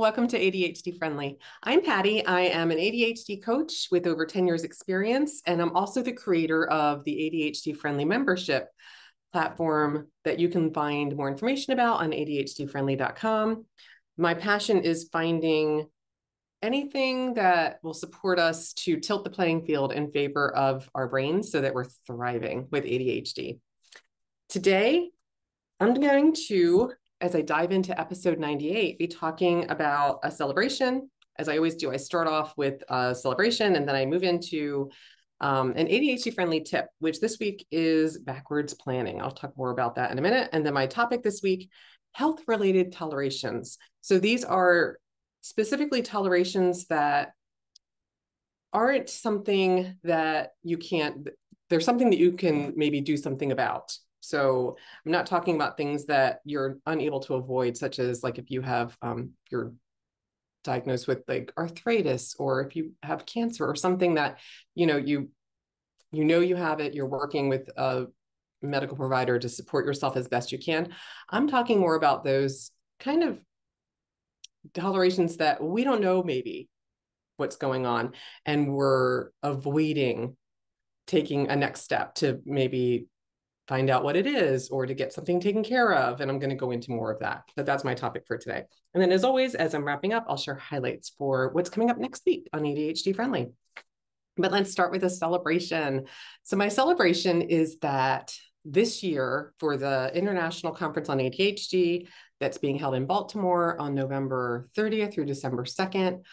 Welcome to ADHD-friendly. I'm Patty. I am an ADHD coach with over 10 years experience, and I'm also the creator of the ADHD-friendly membership platform that you can find more information about on ADHD-friendly.com. My passion is finding anything that will support us to tilt the playing field in favor of our brains so that we're thriving with ADHD. Today, I'm going to, as I dive into episode 98, be talking about a celebration. As I always do, I start off with a celebration and then I move into an ADHD-friendly tip, which this week is backwards planning. I'll talk more about that in a minute. And then my topic this week, health-related tolerations. So these are specifically tolerations that aren't something that you can't, they're something that you can maybe do something about. So I'm not talking about things that you're unable to avoid, such as like if you have, you're diagnosed with like arthritis, or if you have cancer or something that, you know you have it, you're working with a medical provider to support yourself as best you can. I'm talking more about those kind of tolerations that we don't know maybe what's going on, and we're avoiding taking a next step to maybe find out what it is or to get something taken care of. And I'm going to go into more of that, but that's my topic for today. And then as always, as I'm wrapping up, I'll share highlights for what's coming up next week on ADHD Friendly. But let's start with a celebration. So my celebration is that this year, for the International Conference on ADHD that's being held in Baltimore on November 30th through December 2nd,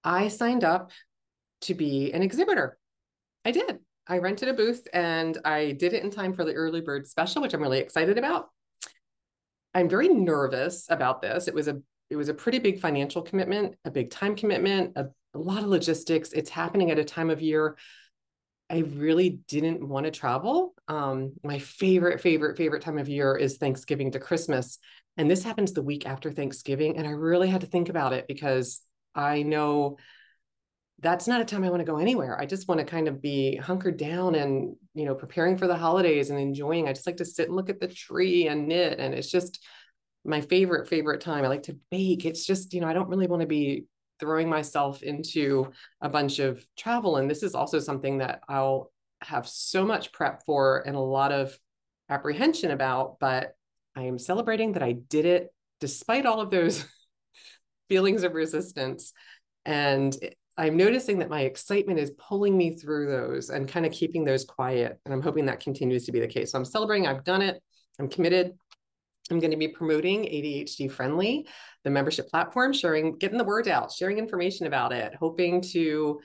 I signed up to be an exhibitor. I did. I rented a booth and I did it in time for the early bird special, which I'm really excited about. I'm very nervous about this. It was a pretty big financial commitment, a big time commitment, a lot of logistics. It's happening at a time of year I really didn't want to travel. My favorite time of year is Thanksgiving to Christmas. And this happens the week after Thanksgiving. And I really had to think about it because I know that's not a time I want to go anywhere. I just want to kind of be hunkered down and, preparing for the holidays and enjoying. I just like to sit and look at the tree and knit. And it's just my favorite time. I like to bake. It's just, I don't really want to be throwing myself into a bunch of travel. And this is also something that I'll have so much prep for and a lot of apprehension about, but I am celebrating that I did it despite all of those feelings of resistance. And I'm noticing that my excitement is pulling me through those and kind of keeping those quiet. And I'm hoping that continues to be the case. So I'm celebrating, I've done it, I'm committed. I'm going to be promoting ADHD Friendly, the membership platform, getting the word out, sharing information about it, hoping to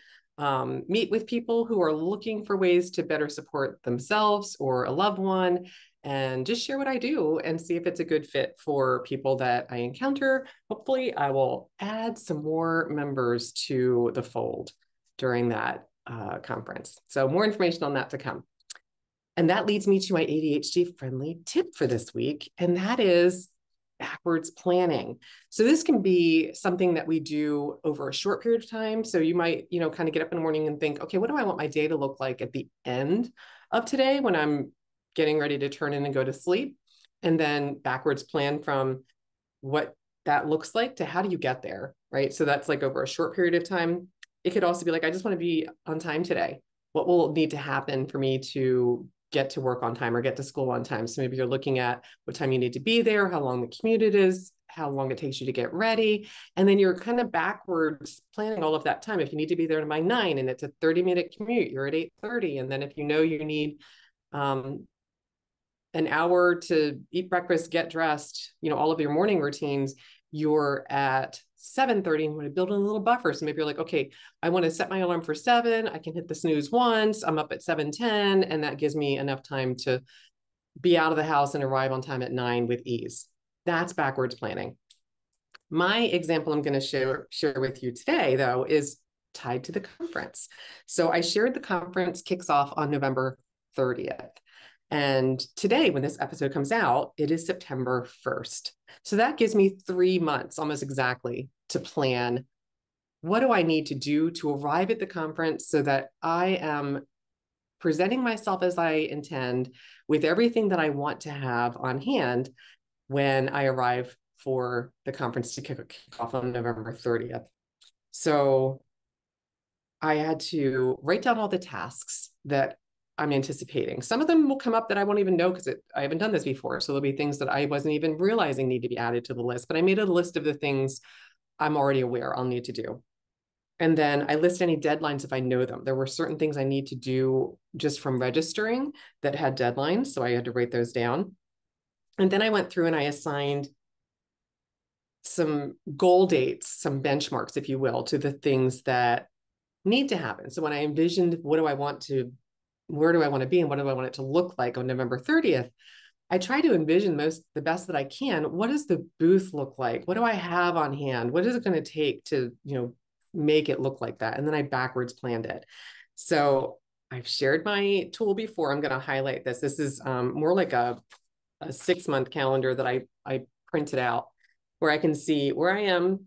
meet with people who are looking for ways to better support themselves or a loved one, and just share what I do and see if it's a good fit for people that I encounter. Hopefully, I will add some more members to the fold during that conference. So more information on that to come. And that leads me to my ADHD-friendly tip for this week, and that is backwards planning. So this can be something that we do over a short period of time. So you might, kind of get up in the morning and think, okay, what do I want my day to look like at the end of today when I'm getting ready to turn in and go to sleep? And then backwards plan from what that looks like to how do you get there, right? So that's like over a short period of time. It could also be like, I just want to be on time today. What will need to happen for me to get to work on time or get to school on time? So maybe you're looking at what time you need to be there, how long the commute it is, how long it takes you to get ready. And then you're kind of backwards planning all of that time. If you need to be there by 9 and it's a 30-minute commute, you're at 8:30. And then if you know you need an hour to eat breakfast, get dressed, all of your morning routines, you're at 7:30 and want to build in a little buffer. So maybe you're like, okay, I want to set my alarm for 7. I can hit the snooze once. I'm up at 7:10, and that gives me enough time to be out of the house and arrive on time at 9 with ease. That's backwards planning. My example I'm going to share with you today, though, is tied to the conference. So I shared the conference kicks off on November 30th. And today, when this episode comes out, it is September 1st. So that gives me 3 months, almost exactly, to plan what do I need to do to arrive at the conference so that I am presenting myself as I intend with everything that I want to have on hand when I arrive for the conference to kick off on November 30th. So I had to write down all the tasks that I'm anticipating. Some of them will come up that I won't even know because I haven't done this before. So there'll be things that I wasn't even realizing need to be added to the list, but I made a list of the things I'm already aware I'll need to do. And then I list any deadlines if I know them. There were certain things I need to do just from registering that had deadlines. So I had to write those down. And then I went through and I assigned some goal dates, some benchmarks, if you will, to the things that need to happen. So when I envisioned where do I want to be and what do I want it to look like on November 30th, I try to envision the best that I can. What does the booth look like? What do I have on hand? What is it going to take to, make it look like that? And then I backwards planned it. So I've shared my tool before. I'm going to highlight this. This is more like a 6-month calendar that I printed out where I can see where I am,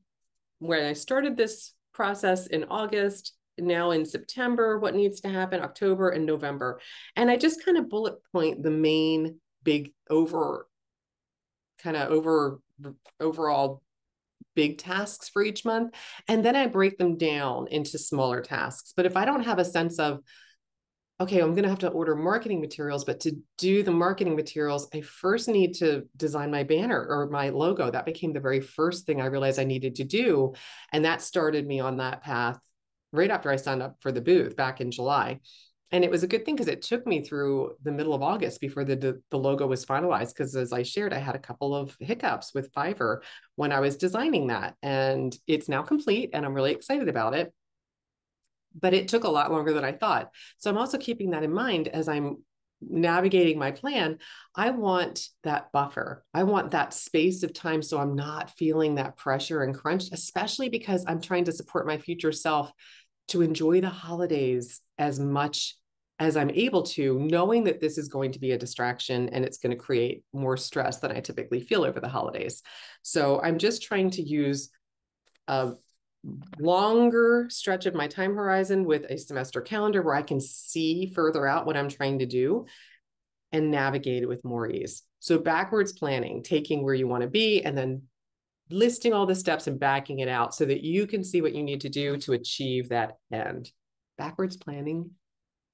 where I started this process in August, now in September, what needs to happen, October and November. And I just kind of bullet point the main big overall big tasks for each month. And then I break them down into smaller tasks. But if I don't have a sense of, okay, I'm going to have to order marketing materials, but to do the marketing materials, I first need to design my banner or my logo. That became the very first thing I realized I needed to do. And that started me on that path right after I signed up for the booth back in July. And it was a good thing because it took me through the middle of August before the logo was finalized. Because as I shared, I had a couple of hiccups with Fiverr when I was designing that. And it's now complete and I'm really excited about it. But it took a lot longer than I thought. So I'm also keeping that in mind as I'm navigating my plan. I want that buffer. I want that space of time so I'm not feeling that pressure and crunch, especially because I'm trying to support my future self to enjoy the holidays as much as I'm able to, knowing that this is going to be a distraction and it's going to create more stress than I typically feel over the holidays. So I'm just trying to use a longer stretch of my time horizon with a semester calendar where I can see further out what I'm trying to do and navigate it with more ease. So backwards planning, taking where you want to be and then listing all the steps and backing it out so that you can see what you need to do to achieve that end. Backwards planning,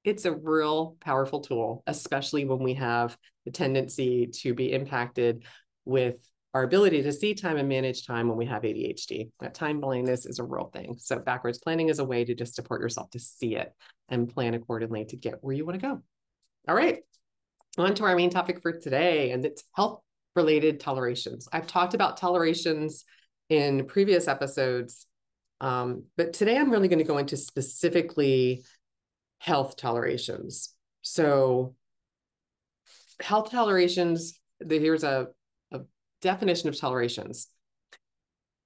it's a real powerful tool, especially when we have the tendency to be impacted with our ability to see time and manage time when we have ADHD. That time blindness is a real thing. So backwards planning is a way to just support yourself to see it and plan accordingly to get where you want to go. All right, on to our main topic for today, and it's health-related tolerations. I've talked about tolerations in previous episodes, but today I'm really going to go into specifically health tolerations. So health tolerations, here's a definition of tolerations.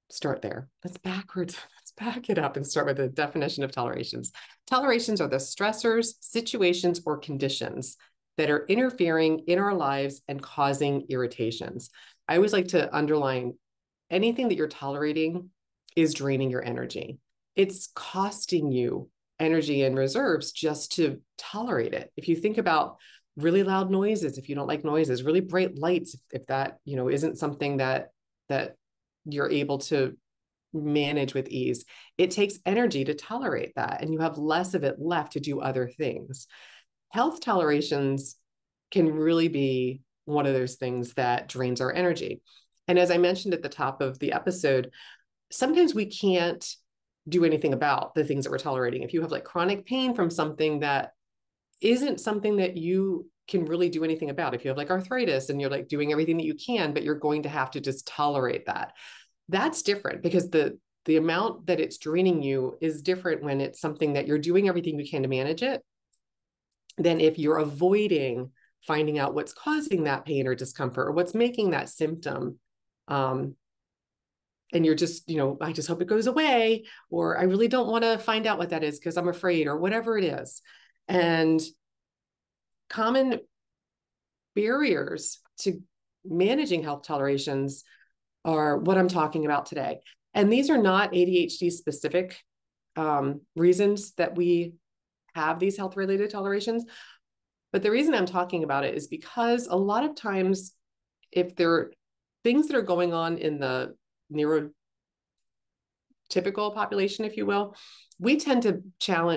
Start there. That's backwards. Let's back it up and start with the definition of tolerations. Tolerations are the stressors, situations, or conditions that are interfering in our lives and causing irritations. I always like to underline anything that you're tolerating is draining your energy. It's costing you energy and reserves just to tolerate it. If you think about really loud noises, if you don't like noises, really bright lights, if that, isn't something that you're able to manage with ease, it takes energy to tolerate that, and you have less of it left to do other things. Health tolerations can really be one of those things that drains our energy. And as I mentioned at the top of the episode, sometimes we can't do anything about the things that we're tolerating. If you have like chronic pain from something that isn't something that you can really do anything about, if you have like arthritis and you're like doing everything that you can, but you're going to have to just tolerate that, that's different because the amount that it's draining you is different when it's something that you're doing everything you can to manage it than if you're avoiding finding out what's causing that pain or discomfort or what's making that symptom. And you're just, I just hope it goes away, or I really don't want to find out what that is because I'm afraid, or whatever it is. And common barriers to managing health tolerations are what I'm talking about today. And these are not ADHD specific reasons that we have these health related tolerations. But the reason I'm talking about it is because a lot of times, if they're things that are going on in the neurotypical population, if you will, we tend to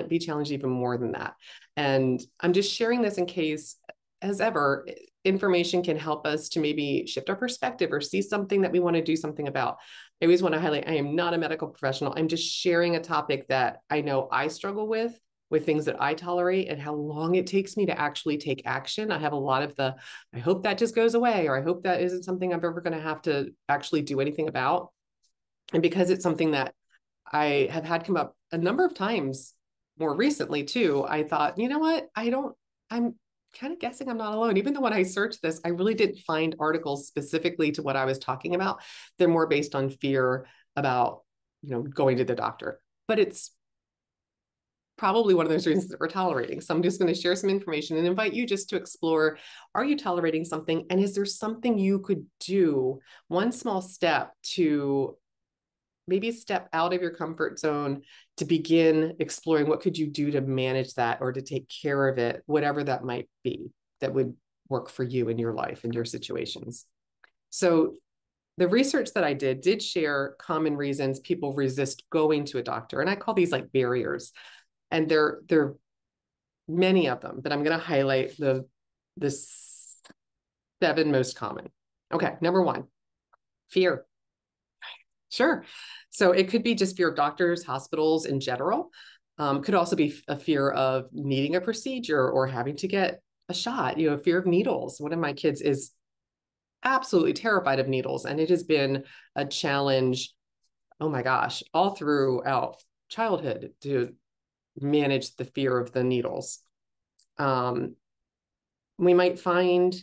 be challenged even more than that. And I'm just sharing this in case, as ever, information can help us to maybe shift our perspective or see something that we want to do something about. I always want to highlight, I am not a medical professional. I'm just sharing a topic that I know I struggle with things that I tolerate and how long it takes me to actually take action. I have a lot of I hope that just goes away, or I hope that isn't something I'm ever going to have to actually do anything about. And because it's something that I have had come up a number of times more recently too, I thought, you know what? I'm kind of guessing I'm not alone. Even though when I searched this, I really didn't find articles specifically to what I was talking about. They're more based on fear about, going to the doctor. But it's probably one of those reasons that we're tolerating. So I'm just going to share some information and invite you just to explore, are you tolerating something? And is there something you could do, one small step to maybe step out of your comfort zone to begin exploring what could you do to manage that or to take care of it, whatever that might be, that would work for you in your life and your situations. So the research that I did share common reasons people resist going to a doctor. And I call these like barriers. And there are many of them, but I'm going to highlight the 7 most common. Okay, number 1, fear. Sure. So it could be just fear of doctors, hospitals in general. Could also be a fear of needing a procedure or having to get a shot, fear of needles. One of my kids is absolutely terrified of needles, and it has been a challenge, oh my gosh, all throughout childhood to manage the fear of the needles. We might find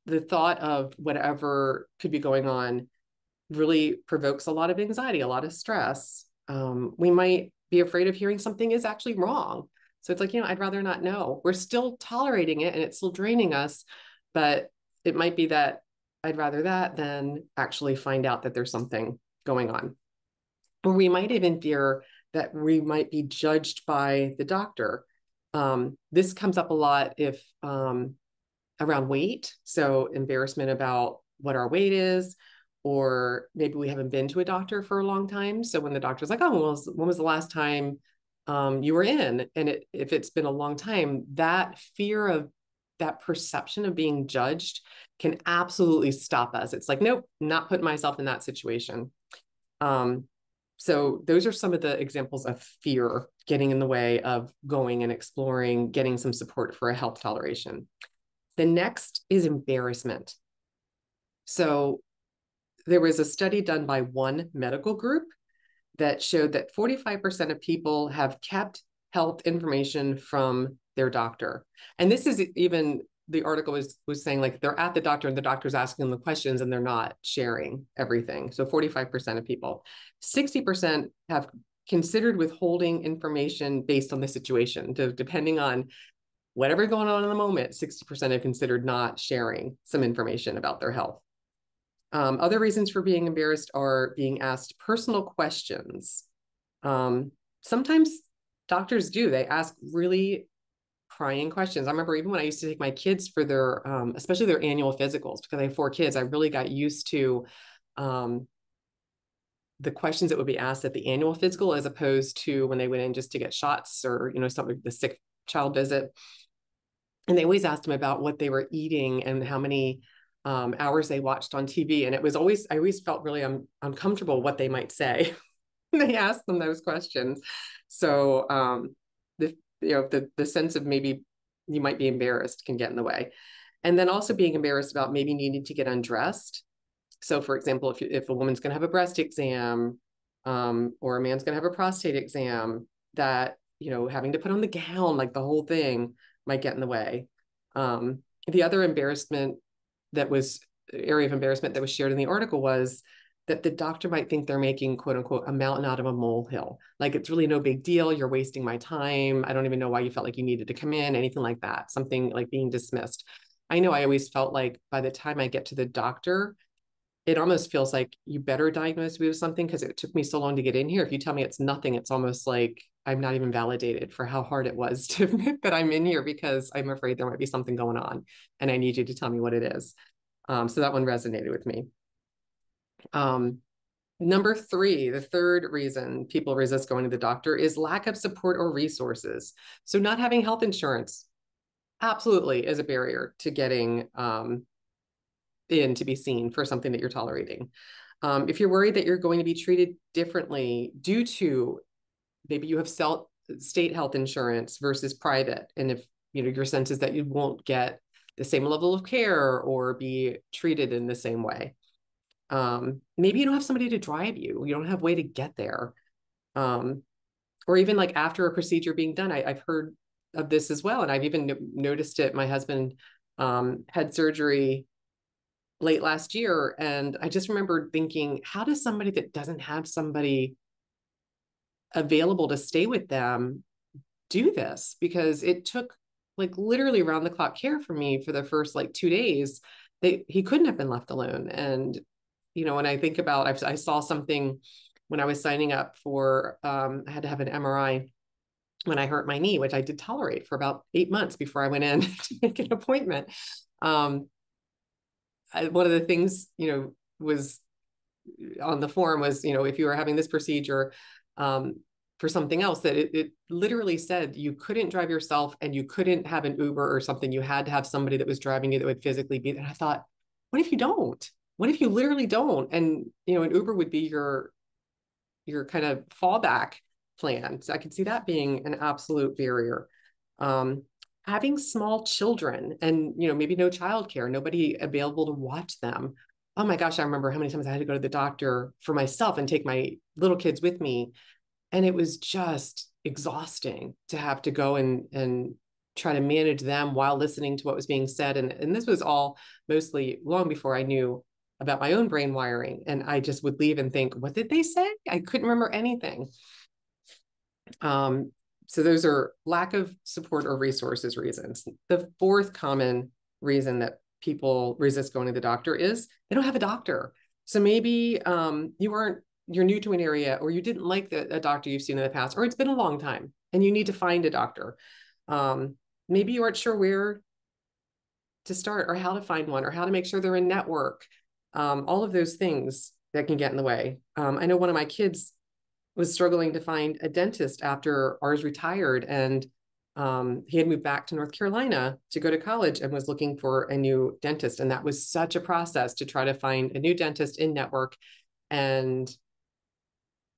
the thought of whatever could be going on really provokes a lot of anxiety, a lot of stress. We might be afraid of hearing something is actually wrong. So it's like, I'd rather not know. We're still tolerating it and it's still draining us, but it might be that I'd rather that than actually find out that there's something going on. Or we might even fear that we might be judged by the doctor. This comes up a lot if around weight. So embarrassment about what our weight is, or maybe we haven't been to a doctor for a long time. So when the doctor's like, oh, well, when was the last time you were in? And if it's been a long time, that fear of that perception of being judged can absolutely stop us. It's like, nope, not putting myself in that situation. So those are some of the examples of fear getting in the way of going and exploring, getting some support for a health toleration. The next is embarrassment. So there was a study done by one medical group that showed that 45% of people have kept health information from their doctor. And this is even, the article was saying like they're at the doctor and the doctor's asking them the questions and they're not sharing everything. So 45% of people, 60% have considered withholding information based on the situation. Depending on whatever's going on in the moment, 60% have considered not sharing some information about their health. Other reasons for being embarrassed are being asked personal questions. Sometimes doctors do, they ask really prying questions. I remember even when I used to take my kids for their, especially their annual physicals, because I have 4 kids, I really got used to the questions that would be asked at the annual physical, as opposed to when they went in just to get shots or, something, the sick child visit. And they always asked them about what they were eating and how many hours they watched on TV. And I always felt really uncomfortable what they might say. They asked them those questions. So the sense of maybe you might be embarrassed can get in the way. And then also being embarrassed about maybe needing to get undressed. So for example, if a woman's going to have a breast exam or a man's going to have a prostate exam, that, having to put on the gown, like the whole thing might get in the way. The other area of embarrassment that was shared in the article was that the doctor might think they're making, quote unquote, a mountain out of a molehill. Like, it's really no big deal. You're wasting my time. I don't even know why you felt like you needed to come in, anything like that. Something like being dismissed. I know I always felt like by the time I get to the doctor, it almost feels like you better diagnose me with something because it took me so long to get in here. If you tell me it's nothing, it's almost like I'm not even validated for how hard it was to admit that I'm in here, because I'm afraid there might be something going on and I need you to tell me what it is. So that one resonated with me. Number three, the third reason people resist going to the doctor is lack of support or resources. So not having health insurance absolutely is a barrier to getting in to be seen for something that you're tolerating. If you're worried that you're going to be treated differently due to maybe you have state health insurance versus private, and if your sense is that you won't get the same level of care or be treated in the same way. Maybe you don't have somebody to drive you. You don't have a way to get there. Or even like after a procedure being done, I've heard of this as well. And I've even noticed it. My husband had surgery late last year. And I just remember thinking, how does somebody that doesn't have somebody available to stay with them do this? Because it took like literally around the clock care for me for the first like 2 days. He couldn't have been left alone. And when I think about, I saw something when I was signing up for, I had to have an MRI when I hurt my knee, which I did tolerate for about 8 months before I went in to make an appointment. One of the things, was on the form was, if you were having this procedure for something else, that it literally said you couldn't drive yourself and you couldn't have an Uber or something. You had to have somebody that was driving you that would physically be there. And I thought, what if you don't? What if you literally don't? And, an Uber would be your kind of fallback plan. So I could see that being an absolute barrier. Having small children and, maybe no childcare, nobody available to watch them. Oh my gosh, I remember how many times I had to go to the doctor for myself and take my little kids with me. And it was just exhausting to have to go and try to manage them while listening to what was being said. And this was all mostly long before I knew about my own brain wiring. And I just would leave and think, what did they say? I couldn't remember anything. So those are lack of support or resources reasons. The fourth common reason that people resist going to the doctor is they don't have a doctor. So maybe you're new to an area, or you didn't like a doctor you've seen in the past, or it's been a long time and you need to find a doctor. Maybe you aren't sure where to start or how to find one or how to make sure they're in network. All of those things that can get in the way. I know one of my kids was struggling to find a dentist after ours retired, and he had moved back to North Carolina to go to college and was looking for a new dentist. And that was such a process to try to find a new dentist in network and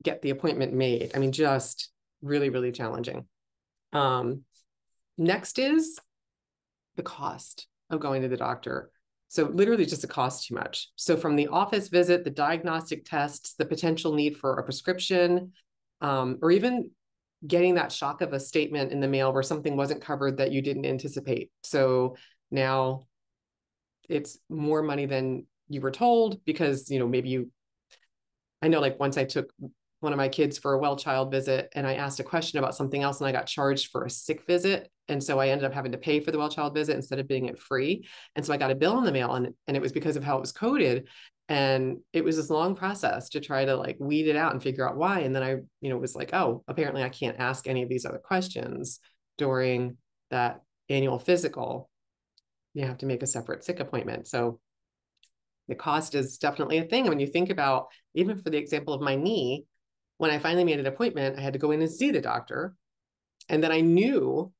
get the appointment made. I mean, just really, really challenging. Next is the cost of going to the doctor. So literally just it costs too much. So from the office visit, the diagnostic tests, the potential need for a prescription, or even getting that shock of a statement in the mail where something wasn't covered that you didn't anticipate. So now it's more money than you were told because, I know like once I took one of my kids for a well child visit and I asked a question about something else and I got charged for a sick visit. And so I ended up having to pay for the well child visit instead of being it free. And so I got a bill in the mail and it was because of how it was coded. And it was this long process to try to like weed it out and figure out why. And then I, was like, oh, apparently I can't ask any of these other questions during that annual physical. You have to make a separate sick appointment. So the cost is definitely a thing. And when you think about, even for the example of my knee, when I finally made an appointment, I had to go in and see the doctor. And then I knew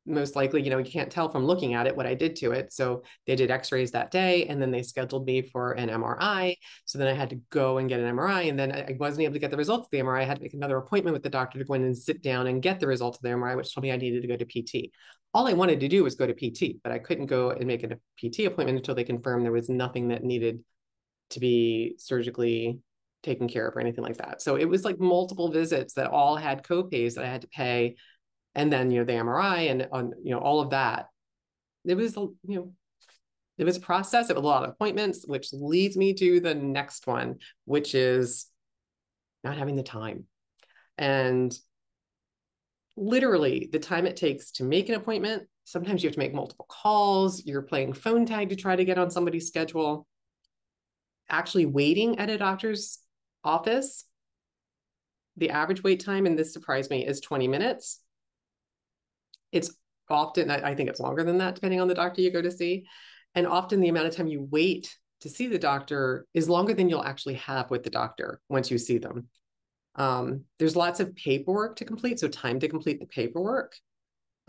most likely, you can't tell from looking at it what I did to it. So they did x-rays that day and then they scheduled me for an MRI. So then I had to go and get an MRI, and then I wasn't able to get the results of the MRI. I had to make another appointment with the doctor to go in and sit down and get the results of the MRI, which told me I needed to go to PT. All I wanted to do was go to PT, but I couldn't go and make a PT appointment until they confirmed there was nothing that needed to be surgically taken care of or anything like that. So it was like multiple visits that all had copays that I had to pay. And then, the MRI and all of that. It was, it was a process. It was a lot of appointments, which leads me to the next one, which is not having the time. And literally the time it takes to make an appointment, sometimes you have to make multiple calls. You're playing phone tag to try to get on somebody's schedule. Actually waiting at a doctor's office, the average wait time, and this surprised me, is 20 minutes. It's often, I think it's longer than that, depending on the doctor you go to see. And often the amount of time you wait to see the doctor is longer than you'll actually have with the doctor once you see them. There's lots of paperwork to complete, so time to complete the paperwork.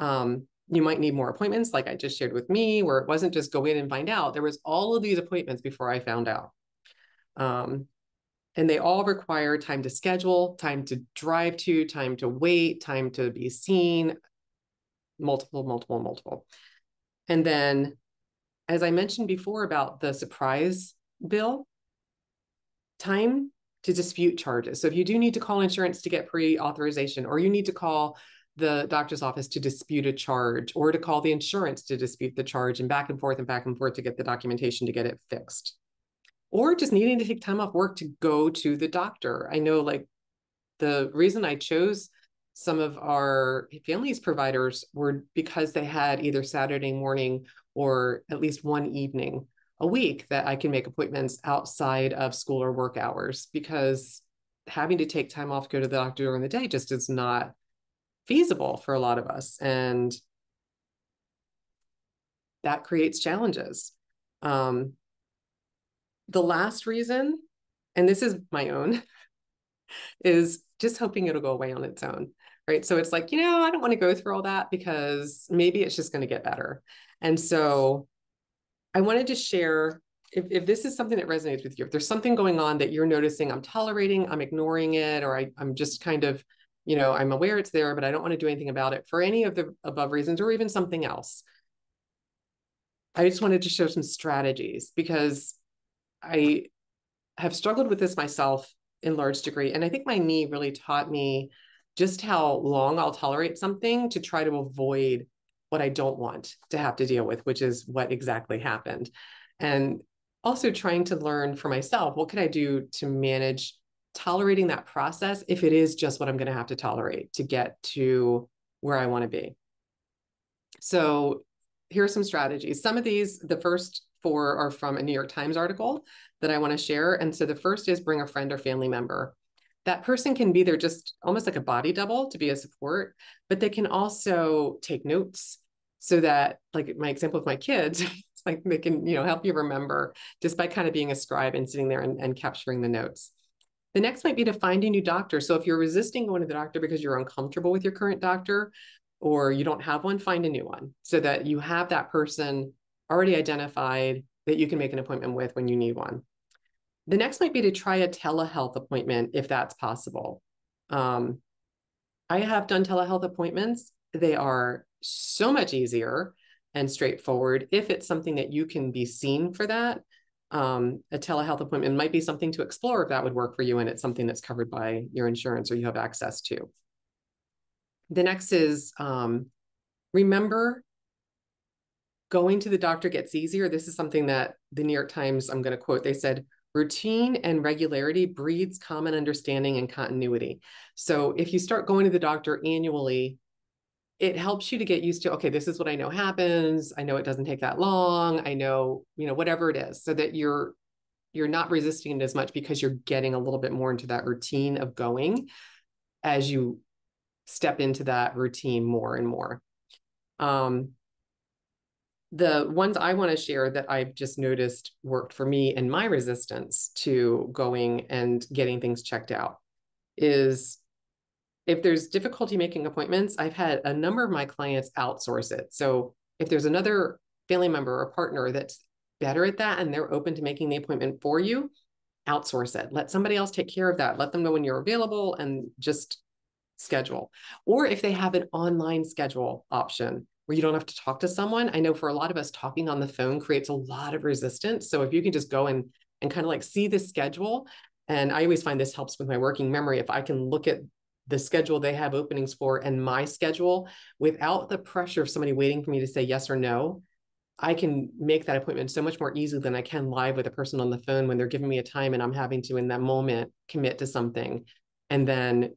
You might need more appointments, like I just shared with me, where it wasn't just go in and find out. There was all of these appointments before I found out. And they all require time to schedule, time to drive to, time to wait, time to be seen, multiple. And then, as I mentioned before about the surprise bill, time to dispute charges. So if you do need to call insurance to get pre-authorization, or you need to call the doctor's office to dispute a charge, or to call the insurance to dispute the charge, and back and forth to get the documentation to get it fixed, or just needing to take time off work to go to the doctor. I know, like, the reason I chose some of our families providers were because they had either Saturday morning or at least one evening a week that I can make appointments outside of school or work hours, because having to take time off to go to the doctor during the day just is not feasible for a lot of us. And that creates challenges. The last reason, and this is my own, is just hoping it'll go away on its own, right? So it's like, I don't want to go through all that because maybe it's just going to get better. And so I wanted to share, if this is something that resonates with you, if there's something going on that you're noticing I'm tolerating, I'm ignoring it, or I'm just kind of, I'm aware it's there, but I don't want to do anything about it for any of the above reasons, or even something else. I just wanted to show some strategies, because I have struggled with this myself in large degree. And I think my knee really taught me just how long I'll tolerate something to try to avoid what I don't want to have to deal with, which is what exactly happened. And also trying to learn for myself, what can I do to manage tolerating that process if it is just what I'm going to have to tolerate to get to where I want to be. So here are some strategies. Some of these, the first 4 are from a New York Times article that I want to share. And so the first is bring a friend or family member. That person can be there just almost like a body double to be a support, but they can also take notes, so that, like my example with my kids, it's like they can, help you remember just by kind of being a scribe and sitting there and capturing the notes. The next might be to find a new doctor. So if you're resisting going to the doctor because you're uncomfortable with your current doctor, or you don't have one, find a new one, so that you have that person already identified that you can make an appointment with when you need one. The next might be to try a telehealth appointment if that's possible. I have done telehealth appointments. They are so much easier and straightforward if it's something that you can be seen for that. A telehealth appointment might be something to explore if that would work for you, and it's something that's covered by your insurance or you have access to. The next is remember, going to the doctor gets easier. This is something that the New York Times, I'm going to quote, they said, routine and regularity breeds common understanding and continuity. So if you start going to the doctor annually, it helps you to get used to, okay, this is what I know happens. I know it doesn't take that long. I know, whatever it is, so that you're not resisting it as much, because you're getting a little bit more into that routine of going as you step into that routine more and more. The ones I want to share that I've just noticed worked for me and my resistance to going and getting things checked out is, if there's difficulty making appointments, I've had a number of my clients outsource it. So if there's another family member or partner that's better at that and they're open to making the appointment for you, outsource it. Let somebody else take care of that. Let them know when you're available and just schedule. Or if they have an online schedule option where you don't have to talk to someone. I know for a lot of us, talking on the phone creates a lot of resistance. So if you can just go and kind of like see the schedule, and I always find this helps with my working memory. If I can look at the schedule they have openings for and my schedule without the pressure of somebody waiting for me to say yes or no, I can make that appointment so much more easily than I can live with a person on the phone when they're giving me a time and I'm having to, in that moment, commit to something and then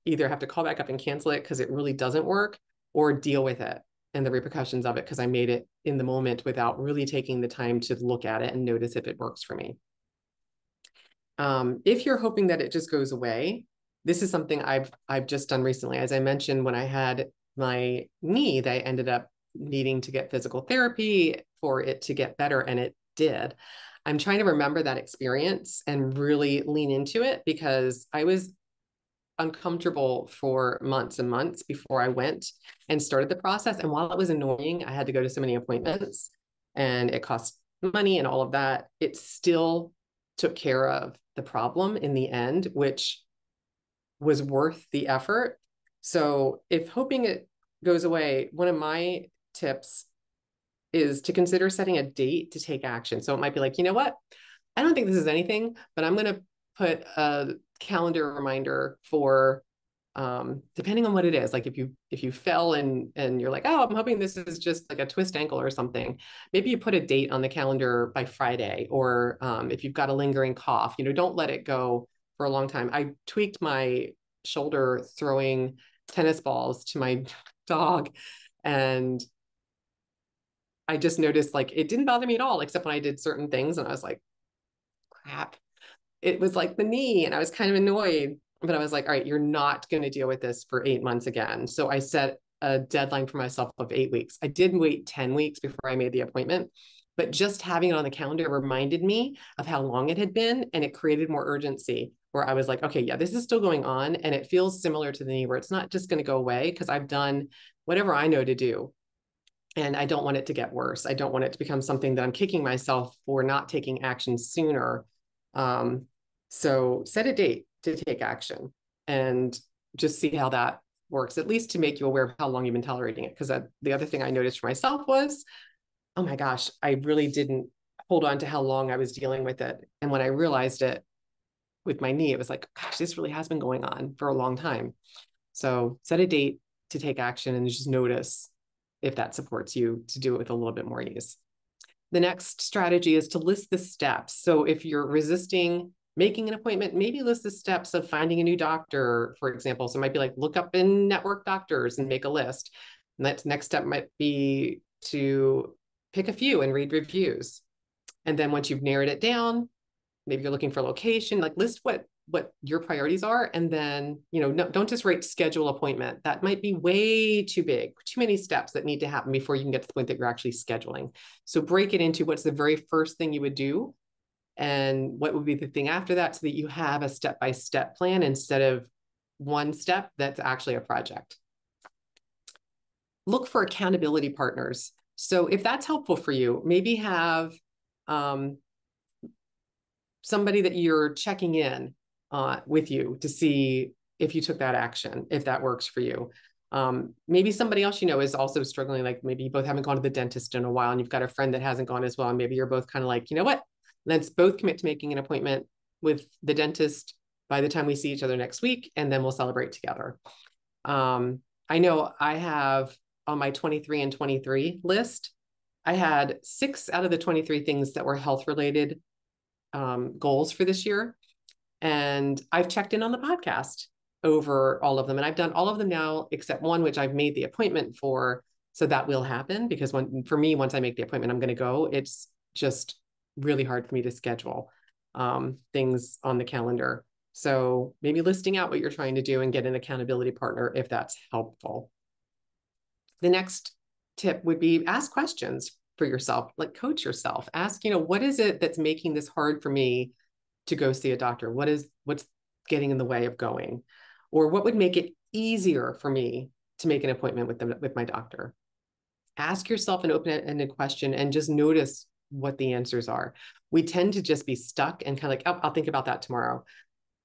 either have to call back up and cancel it because it really doesn't work, or deal with it and the repercussions of it because I made it in the moment without really taking the time to look at it and notice if it works for me. If you're hoping that it just goes away, this is something I've just done recently. As I mentioned, when I had my knee, that I ended up needing to get physical therapy for it to get better, and it did. I'm trying to remember that experience and really lean into it, because I was uncomfortable for months and months before I went and started the process. And while it was annoying, I had to go to so many appointments and it cost money and all of that, it still took care of the problem in the end, which was worth the effort. So if hoping it goes away, one of my tips is to consider setting a date to take action. So it might be like, you know what? I don't think this is anything, but I'm going to put a calendar reminder for depending on what it is. Like if you fell and you're like, oh, I'm hoping this is just like a twist ankle or something, maybe you put a date on the calendar by Friday. Or if you've got a lingering cough, don't let it go for a long time. I tweaked my shoulder throwing tennis balls to my dog, and I just noticed like it didn't bother me at all, except when I did certain things and I was like, crap, it was like the knee, and I was kind of annoyed. But I was like, all right, you're not going to deal with this for 8 months again. So I set a deadline for myself of 8 weeks. I did wait 10 weeks before I made the appointment, but just having it on the calendar reminded me of how long it had been, and it created more urgency, where I was like, okay, yeah, this is still going on. And it feels similar to the knee, where it's not just going to go away because I've done whatever I know to do. And I don't want it to get worse. I don't want it to become something that I'm kicking myself for not taking action sooner. So set a date to take action and just see how that works, at least to make you aware of how long you've been tolerating it. Because the other thing I noticed for myself was, oh my gosh, I really didn't hold on to how long I was dealing with it. And when I realized it with my knee, it was like, gosh, this really has been going on for a long time. So set a date to take action and just notice if that supports you to do it with a little bit more ease. The next strategy is to list the steps. So if you're resisting making an appointment, maybe list the steps of finding a new doctor, for example. So it might be like, look up in network doctors and make a list. And that next step might be to pick a few and read reviews. And then once you've narrowed it down, maybe you're looking for a location, like list what your priorities are. And then, don't just write schedule appointment. That might be way too big, too many steps that need to happen before you can get to the point that you're actually scheduling. So break it into what's the very first thing you would do and what would be the thing after that, so that you have a step-by-step plan instead of one step that's actually a project. Look for accountability partners. So if that's helpful for you, maybe have somebody that you're checking in with you to see if you took that action, if that works for you. Maybe somebody else is also struggling, like maybe you both haven't gone to the dentist in a while and you've got a friend that hasn't gone as well. And maybe you're both kind of like, you know what, let's both commit to making an appointment with the dentist by the time we see each other next week, and then we'll celebrate together. I know I have on my 23 and 23 list, I had 6 out of the 23 things that were health related goals for this year. And I've checked in on the podcast over all of them. And I've done all of them now, except one, which I've made the appointment for. So that will happen, because for me, once I make the appointment, I'm going to go. It's just really hard for me to schedule things on the calendar. So maybe listing out what you're trying to do and get an accountability partner if that's helpful. The next tip would be ask questions for yourself, like coach yourself. Ask, what is it that's making this hard for me to go see a doctor? What's getting in the way of going? Or what would make it easier for me to make an appointment with my doctor? Ask yourself an open-ended question and just notice what the answers are. We tend to just be stuck and kind of like, oh, I'll think about that tomorrow.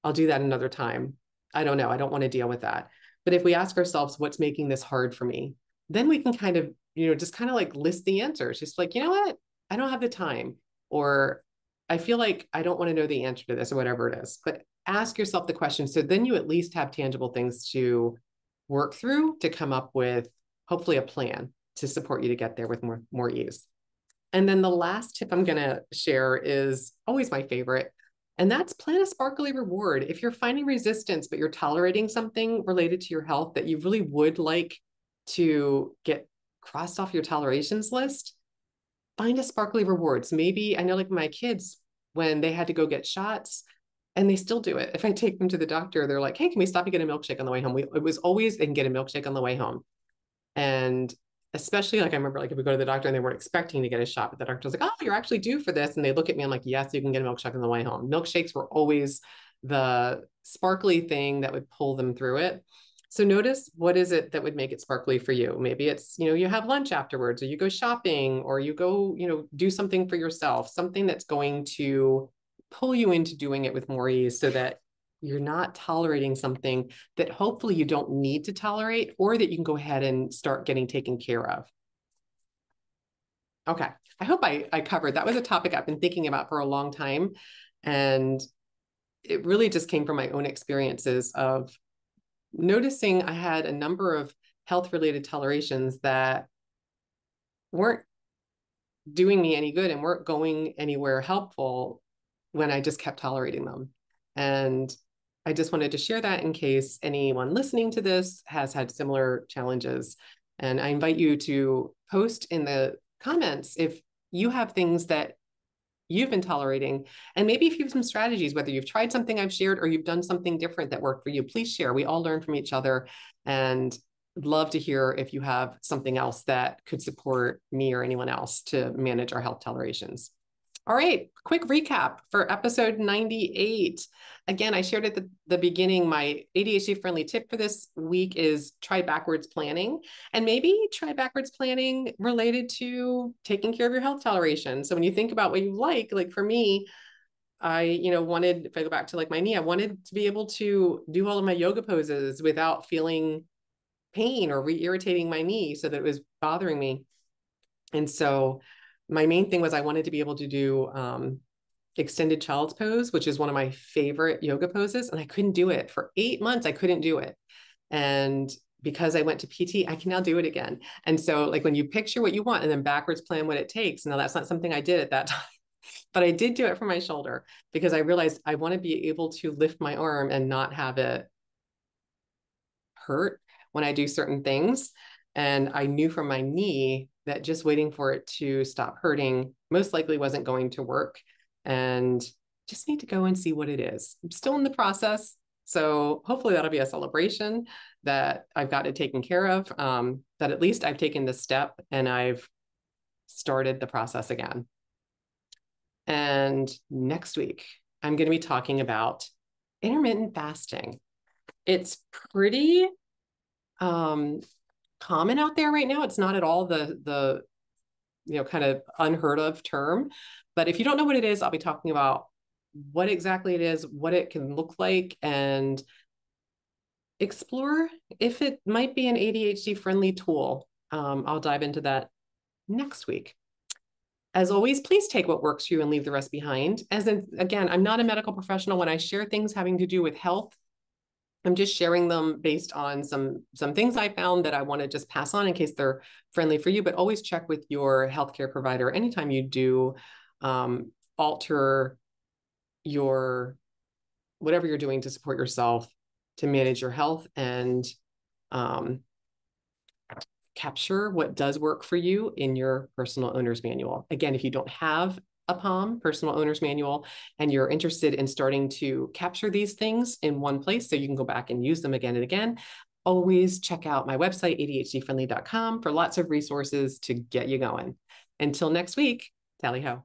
I'll do that another time. I don't know. I don't want to deal with that. But if we ask ourselves, what's making this hard for me? Then we can kind of, just kind of like list the answers. Just like, you know what? I don't have the time, or I feel like I don't want to know the answer to this, or whatever it is. But ask yourself the question. So then you at least have tangible things to work through to come up with hopefully a plan to support you to get there with more ease. And then the last tip I'm going to share is always my favorite. And that's plan a sparkly reward. If you're finding resistance, but you're tolerating something related to your health that you really would like to get crossed off your tolerations list, find a sparkly rewards. Maybe I know, like my kids, when they had to go get shots, and they still do it. If I take them to the doctor, they're like, hey, can we stop and get a milkshake on the way home? It was always, they can get a milkshake on the way home. And especially like I remember like if we go to the doctor and they weren't expecting to get a shot, but the doctor's like, oh, you're actually due for this. And they look at me, I'm like, yes, you can get a milkshake on the way home. Milkshakes were always the sparkly thing that would pull them through it. So notice, what is it that would make it sparkly for you? Maybe it's, you have lunch afterwards, or you go shopping, or you go, do something for yourself, something that's going to pull you into doing it with more ease, so that you're not tolerating something that hopefully you don't need to tolerate, or that you can go ahead and start getting taken care of. Okay, I hope I covered. That was a topic I've been thinking about for a long time. And it really just came from my own experiences of noticing I had a number of health-related tolerations that weren't doing me any good and weren't going anywhere helpful when I just kept tolerating them. And I just wanted to share that in case anyone listening to this has had similar challenges. And I invite you to post in the comments if you have things that you've been tolerating, and maybe if you have some strategies, whether you've tried something I've shared or you've done something different that worked for you. Please share. We all learn from each other, and love to hear if you have something else that could support me or anyone else to manage our health tolerations. All right, quick recap for episode 98. Again, I shared at the beginning, my ADHD-friendly tip for this week is try backwards planning, and maybe try backwards planning related to taking care of your health toleration. So when you think about what you like for me, I, wanted, if I go back to like my knee, I wanted to be able to do all of my yoga poses without feeling pain or re-irritating my knee so that it was bothering me. And so my main thing was I wanted to be able to do extended child's pose, which is one of my favorite yoga poses. And I couldn't do it for 8 months. I couldn't do it. And because I went to PT, I can now do it again. And so like when you picture what you want and then backwards plan what it takes, now that's not something I did at that time, but I did do it for my shoulder because I realized I want to be able to lift my arm and not have it hurt when I do certain things. And I knew from my knee that just waiting for it to stop hurting most likely wasn't going to work, and just need to go and see what it is. I'm still in the process. So hopefully that'll be a celebration that I've got it taken care of, that at least I've taken this step and I've started the process again. And next week, I'm going to be talking about intermittent fasting. It's pretty common out there right now. It's not at all the kind of unheard of term, but if you don't know what it is, I'll be talking about what exactly it is, what it can look like, and explore if it might be an ADHD friendly tool. I'll dive into that next week. As always, please take what works for you and leave the rest behind. Again, I'm not a medical professional. When I share things having to do with health, I'm just sharing them based on some things I found that I want to just pass on in case they're friendly for you, but always check with your healthcare provider anytime you do alter your, whatever you're doing to support yourself, to manage your health, and capture what does work for you in your personal owner's manual. Again, if you don't have a POM, personal owner's manual, and you're interested in starting to capture these things in one place so you can go back and use them again and again, always check out my website, ADHD-friendly.com, for lots of resources to get you going. Until next week, tally ho.